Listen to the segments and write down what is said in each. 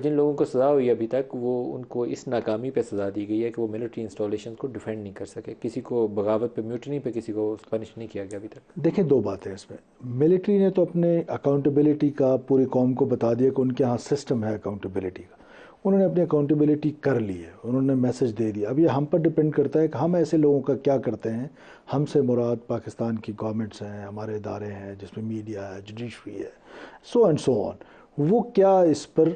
جن لوگوں کو سزا ہوئی ابھی تک وہ ان کو اس ناکامی پہ سزا دی گئی ہے کہ وہ ملٹری انسٹالیشن کو ڈیفینڈ نہیں کر سکے، کسی کو بغاوت پہ، میوٹنی پہ کسی کو پنش نہیں کیا گیا ابھی تک۔ دیکھیں دو باتیں اس میں، ملٹری نے تو اپنے اکاؤنٹیبلٹی کا پوری قوم کو بتا دیا کہ ان کے ہاں سسٹم ہے اکاؤنٹیبلٹی کا، انہوں نے اپنی اکاؤنٹیبلٹی کر لی ہے، انہوں نے میسج دے دیا۔ اب یہ ہم پر ڈپینڈ کرتا ہے کہ ہم ایسے لوگوں کا کیا کرتے ہیں۔ ہم سے مراد پاکستان کی گورنمنٹس ہیں، ہمارے ادارے ہیں جس میں میڈیا ہے، جوڈیشری ہے، سو اینڈ سو آن، وہ کیا اس پر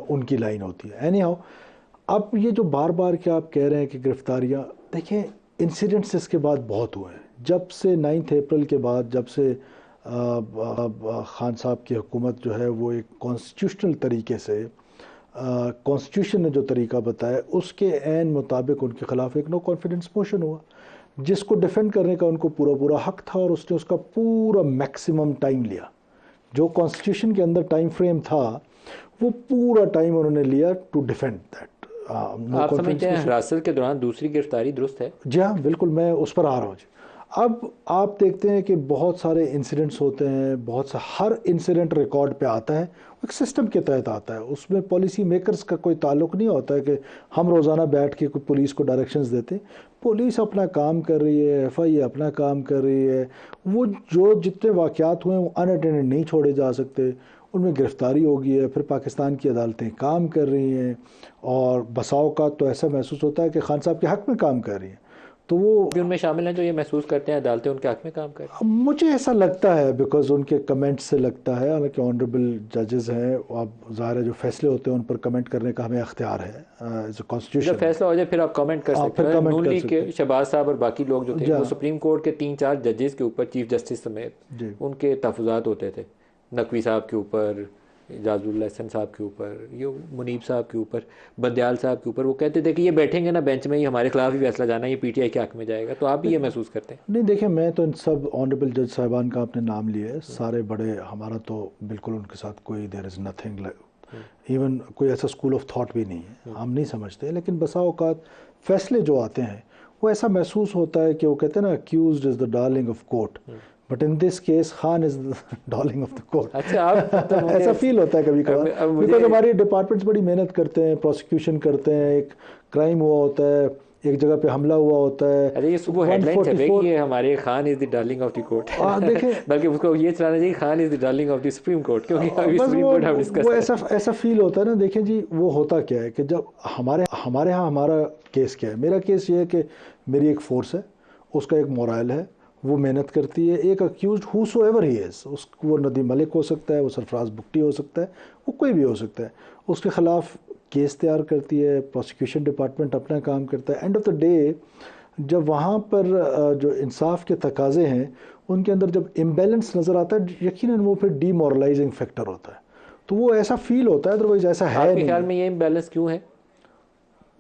ان کی لائن ہوتی ہے۔ اینی ہاؤ، اب یہ جو بار بار کیا آپ کہہ رہے ہیں کہ گرفتاریاں، دیکھیں انسیڈنٹس اس کے بعد بہت ہوئے ہیں۔ جب سے 9 اپریل کے بعد، جب سے خان صاحب کی حکومت جو ہے وہ ایک کانسٹیٹیوشنل طریقے سے، کانسٹیٹیوشن نے جو طریقہ بتایا اس کے عین مطابق ان کے خلاف ایک نو کانفیڈنس موشن ہوا، جس کو ڈیفینڈ کرنے کا ان کو پورا حق تھا، اور اس نے اس کا پورا میکسیمم ٹائم لیا۔ جو کانسٹیٹیوشن کے اندر ٹائم فریم تھا وہ پورا ٹائم انہوں نے لیا ٹو ڈیفینڈ دیٹ۔ آپ سمجھتے ہیں حراست کے دوران دوسری گرفتاری درست ہے؟ جی ہاں بالکل، میں اس پر آ رہا ہوں جی۔ اب آپ دیکھتے ہیں کہ بہت سارے انسیڈنٹس ہوتے ہیں، ہر انسیڈنٹ ریکارڈ پہ آتا ہے، ایک سسٹم کے تحت آتا ہے، اس میں پالیسی میکرز کا کوئی تعلق نہیں ہوتا ہے کہ ہم روزانہ بیٹھ کے کوئی پولیس کو ڈائریکشنز دیتے۔ پولیس اپنا کام کر رہی ہے، ایف آئی اے اپنا کام کر رہی ہے، وہ جو جتنے واقعات ہوئے ہیں وہ ان اٹینڈڈ نہیں چھوڑے جا سکتے، ان میں گرفتاری ہوگی ہے، پھر پاکستان کی عدالتیں کام کر رہی ہیں، اور بسا اوقات تو ایسا محسوس ہوتا ہے کہ خان صاحب کے حق میں کام کر رہی ہیں، تو وہ بھی ان میں شامل ہیں جو یہ محسوس کرتے ہیں عدالتیں ان کے حق میں کام کر رہی ہیں؟ مجھے ایسا لگتا ہے، بیکاز ان کے کمنٹس سے لگتا ہے، حالانکہ آنریبل ججز ہیں، اب ظاہر ہے جو فیصلے ہوتے ہیں ان پر کمنٹ کرنے کا ہمیں اختیار ہے، کانسٹیٹیوشن جب فیصلہ ہو جائے پھر آپ کمنٹ کر سکتے ہیں۔ نون لیگ کے شہباز صاحب اور باقی لوگ جو تھے وہ سپریم کورٹ کے 3-4 ججز کے اوپر، چیف جسٹس سمیت ان کے تحفظات ہوتے تھے، نقوی صاحب کے اوپر، اعجاز الحسن صاحب کے اوپر، یہ منیب صاحب کے اوپر، بندیال صاحب کے اوپر، وہ کہتے تھے کہ یہ بیٹھیں گے نا بینچ میں، یہ ہمارے خلاف ہی فیصلہ جانا ہے، یہ پی ٹی آئی کے حق میں جائے گا۔ تو آپ بھی یہ محسوس کرتے ہیں؟ نہیں دیکھیں، میں تو ان سب آنریبل جج صاحبان کا آپ نے نام لیا ہے، سارے بڑے، ہمارا تو بالکل ان کے ساتھ کوئی دیر از نتھنگ، ایون کوئی ایسا اسکول آف تھاٹ بھی نہیں ہے، ہم نہیں سمجھتے، لیکن بسا اوقات فیصلے جو آتے ہیں وہ ایسا محسوس ہوتا ہے کہ وہ کہتے ہیں نا accused is the darling of court, but in this case Khan is the darling of the court۔ اچھا، آپ ایسا فیل ہوتا ہے کبھی کبھار، بیکاز ہماری ڈپارٹمنٹس بڑی محنت کرتے ہیں، پروسیکیوشن کرتے ہیں، ایک کرائم ہوا ہوتا ہے، ایک جگہ پہ حملہ ہوا ہوتا ہے، ارے یہ صبح ہیڈ لائن چھپے گی یہ ہمارے Khan is the darling of the court, دیکھیں بلکہ اس کو یہ چلانا چاہیے Khan is the darling of the supreme court, کیونکہ ابھی سپریم کورٹ ہم ڈسکس وہ ایسا فیل ہوتا ہے نا۔ دیکھیں جی، وہ ہوتا کیا ہے کہ جب ہمارے ہاں ہمارا کیس کیا ہے، میرا کیس یہ ہے کہ میری ایک فورس ہے، اس کا ایک مورائل ہے، وہ محنت کرتی ہے، ایک اکیوزڈ ہو سو ایور ہی از، وہ ندیم ملک ہو سکتا ہے، وہ سرفراز بگٹی ہو سکتا ہے، وہ کوئی بھی ہو سکتا ہے، اس کے خلاف کیس تیار کرتی ہے، پروسیکیوشن ڈپارٹمنٹ اپنا کام کرتا ہے۔ اینڈ آف دا ڈے جب وہاں پر جو انصاف کے تقاضے ہیں ان کے اندر جب امبیلنس نظر آتا ہے، یقیناً وہ پھر ڈی مورلائزنگ فیکٹر ہوتا ہے، تو وہ ایسا فیل ہوتا ہے، ادروائز ایسا ہے نہیں۔ آپ کے خیال میں یہ امبیلنس کیوں ہے؟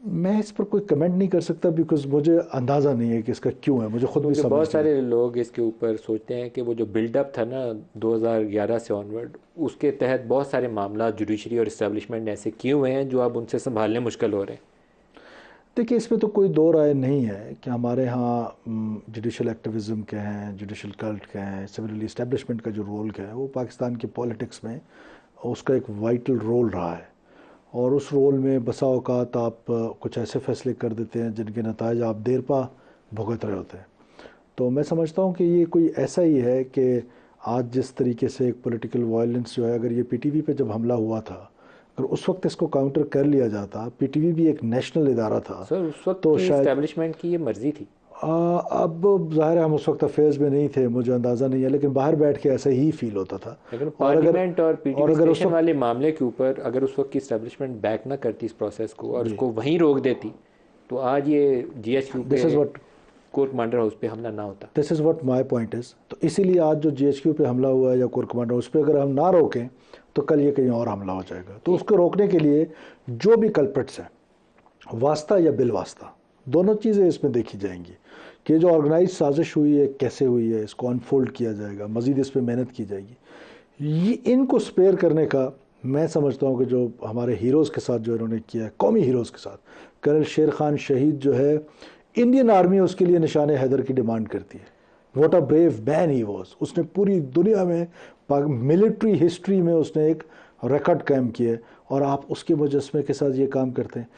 میں اس پر کوئی کمنٹ نہیں کر سکتا، بیکاز مجھے اندازہ نہیں ہے کہ اس کا کیوں ہے، مجھے خود بھی سمجھ بہت سارے لوگ اس کے اوپر سوچتے ہیں کہ وہ جو بلڈ اپ تھا نا 2011 سے آنورڈ، اس کے تحت بہت سارے معاملات جوڈیشری اور اسٹیبلشمنٹ نے ایسے کیے ہوئے ہیں جو اب ان سے سنبھالنے مشکل ہو رہے ہیں۔ دیکھیے، اس میں تو کوئی دو رائے نہیں ہے کہ ہمارے ہاں جوڈیشل ایکٹیویزم کے ہیں، جوڈیشل کلٹ کے ہیں، سملرلی اسٹیبلشمنٹ کا جو رول کیا ہے وہ پاکستان کی پولیٹکس میں اس کا ایک وائٹل رول رہا ہے، اور اس رول میں بسا اوقات آپ کچھ ایسے فیصلے کر دیتے ہیں جن کے نتائج آپ دیر پا بھگت رہے ہوتے ہیں۔ تو میں سمجھتا ہوں کہ یہ کوئی ایسا ہی ہے کہ آج جس طریقے سے ایک پولیٹیکل وائلنس جو ہے، اگر یہ پی ٹی وی پہ جب حملہ ہوا تھا، اگر اس وقت اس کو کاؤنٹر کر لیا جاتا، پی ٹی وی بھی ایک نیشنل ادارہ تھا، سر اس وقت تو کی شاید اسٹیبلشمنٹ کی یہ مرضی تھی۔ اب ظاہر ہے ہم اس وقت افیئرز میں نہیں تھے، مجھے اندازہ نہیں ہے، لیکن باہر بیٹھ کے ایسا ہی فیل ہوتا تھا۔ لیکن پارلیمنٹ اور پی ٹی وی اسٹیشن والے معاملے کے اوپر اگر اس وقت کی اسٹیبلشمنٹ بیک نہ کرتی اس پروسیس کو اور اس کو وہیں روک دیتی، تو آج یہ جی ایچ کیو پہ، کور کمانڈر ہاؤس پہ حملہ نہ ہوتا۔ This is what my point is. تو اسی لیے آج جو جی ایچ کیو پہ حملہ ہوا ہے یا کور کمانڈر ہاؤس پہ اگر ہم نہ روکیں تو کل یہ کہیں اور حملہ ہو جائے گا۔ تو اس کو روکنے کے لیے جو بھی کلپرٹس ہیں، واسطہ یا بل واسطہ، دونوں چیزیں اس میں دیکھی جائیں گی کہ جو آرگنائز سازش ہوئی ہے کیسے ہوئی ہے، اس کو انفولڈ کیا جائے گا، مزید اس پہ محنت کی جائے گی۔ یہ ان کو سپیئر کرنے کا میں سمجھتا ہوں کہ جو ہمارے ہیروز کے ساتھ جو انہوں نے کیا ہے، قومی ہیروز کے ساتھ، کرنل شیر خان شہید جو ہے، انڈین آرمی اس کے لیے نشان حیدر کی ڈیمانڈ کرتی ہے۔ What a brave man he was. اس نے پوری دنیا میں ملٹری ہسٹری میں اس نے ایک ریکارڈ قائم کیا ہے اور آپ اس کے مجسمے کے ساتھ یہ کام کرتے ہیں.